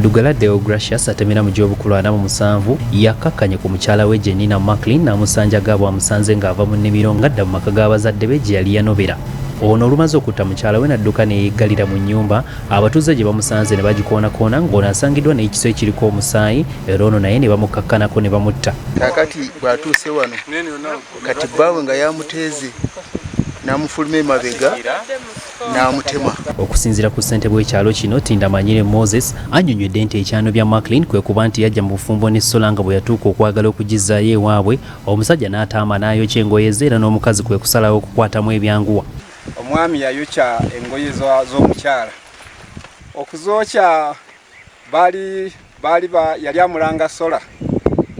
Dugaladde Gracious atemera mu gy'obukulu 47 yakakanye ku mukyalawe Jenina Macklin n'amusanja gabwa amusanze ng'ava mu nnimiro ng'adda mu maka g'abazadde be gye yali yanobera. Ono olumaze okutta mukyalawe n'adduka ne yeggalira mu nnyumba, abatuuze gye bamusanze ne bagikoona-koona ng'ono asangiddwa n'ekiso ekiriko omusaayi era ono naye ne bamukakkanako ne bamutta. Kakati bw'atuuse wano kati bwabwe nga yamuteeze n'amufuluma emabega n'amutema. Okusinziira ku ssentebe w'ekyalo kino Tindamanyire Moses annyonnyodde nti ekyano bya Macklin kwe kuba nti yajja mu bufumbo n'essola nga bwe yatuuka okwagala okugizzaayo ewaabwe, omusajja n'ataama n'ayokya engoye ze era n'omukazi kwe kusalawo okukwatamu ebyanguwa. Omwami yayokya engoye z'omukyala. Okuzookya yali amulanga sola.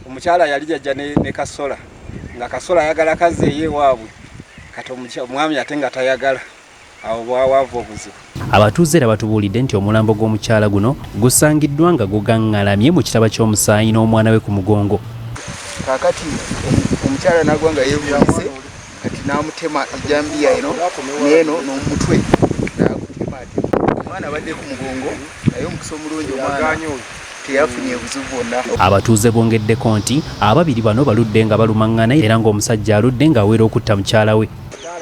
Omukyala yali jajja ne kasola. Nga kasola ayagala kazeeyo ewaabwe. Kati omwami ate nga tayagala. Awo bwawava obuzibu. Abatuuze era batubuulidde nti omulambo gw'omukyala guno gusangiddwa nga gugaŋŋalamye mu kitaba ky'omusaayi n'omwana we ku mugongo. Kaakati omukyala n'agwa nga yeewunyise kati n'amutema ejjambiya eno n'eno n'omutwe n'agutema ate. Omwana abadde ku mugongo naye omukisa omulungi omwana teyafunye obuzibu bwonna. Abatuuze bongeddeko nti ababiri bano baludde nga balumaŋŋana era ng'omusajja aludde ng'aweera okutta mukyala we.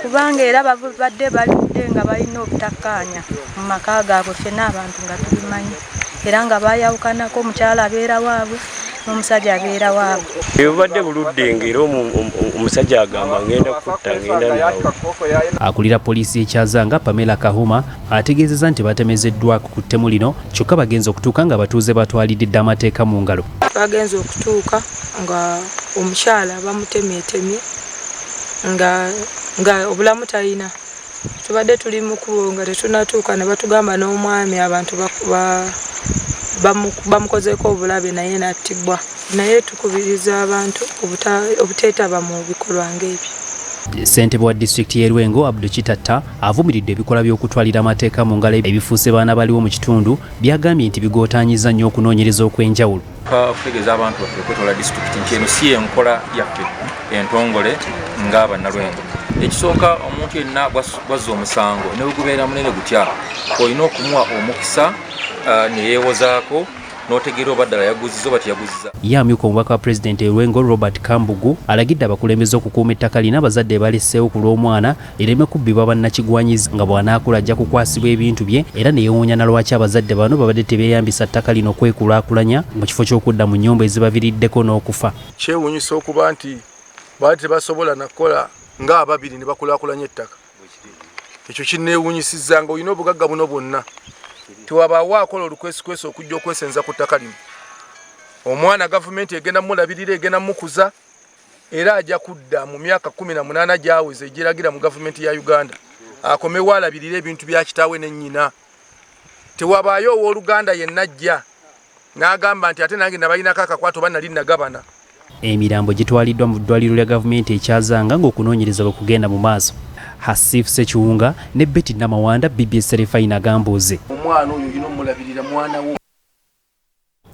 Kubanga era badde baludde nga balina obutakanya mu maka gaabwe ffenna abantu nga tubimanyi era nga bayawukanako omukyala abeera waabwe n'omusajja abeera waabwe. Ebadde buludde ng'era omusajja agamba ngenda kutta ngenda nawe. Akulira poliisi ekyazanga Pamela Kahuma ategeezezza nti batemezeddwako ku ttemu lino kyokka bagenze okutuuka nga abatuuze batwaliridde amateeka mu ngalo. Bagenze okutuuka nga omukyala bamutemyetemye nga obulamu talina. Tubadde tuli mu kubo nga tetunatuuka ne batugamba n'omwami abantu bamukozeeko obulabe naye nattibwa. Naye tukubiriza abantu obuteetaba mu bikolwa ng'ebyo. Ssentebe wa disitulikiti y'e Lwengo Abduuze avumiridde ebikolwa by'okutwalira amateeka mu ngalo ebifuuse baana baliwo mu kitundu byagambye nti bigootaanyiza nnyo okunoonyereza okw'enjawulo. Okutegeeza abantu baffe okwetoola disitulikiti nti eno si enkola yaffe entongole ng'abannalwengo. Ekisooka omuntu yenna bwazza omusango ne bwe gubeera munene gutya olina okumuwa omukisa ne yeewozaako n'otegeera oba ddala yaguziza oba teyaguzizza. Ye amyuka omubaka wa pulezidenti e Lwengo Robert Kambugu alagidde abakulembeze okukuuma ettaka lina abazadde baleseewo ku lw'omwana lireme kubbibwa bannakigwanyizi nga bw'anaakula ajja kukwasibwa ebintu bye era ne yeewuunya na lwaki abazadde bano babadde tebeeyambisa ttaka lino kwekulaakulanya mu kifo ky'okudda mu nnyumba ezibaviriddeko n'okufa. Kyewuunyisa okuba nti baali tebasobola nakola ng'ababiri ne bakulaakulanya ettaka. Ekyo kinneewuunyisizza nga olina obugagga buno bwonna. Tewabaawo akola olukwesikwesi okujja okwesenza ku ttaka lino. Omwana gavumenti egenda mulabirira egenda mukuza era ajja kudda mu myaka 18 gyaweze egiragira mu gavumenti ya Uganda. Akomewo alabirira ebintu bya kitaawe ne nnyina. Tewabaayo owooluganda yenna ajja n'agamba nti ate nange nabalinako akakwato banali nagabana. Emirambo gitwaliddwa mu ddwaliro lya gavumenti ekyazanga ng'okunoonyereza bwe kugenda mu maaso. Hasif Sekiwunga ne Betty Namawanda BBS Refina Gambuuze. Omwana oyo olina omulabirira mwana wo.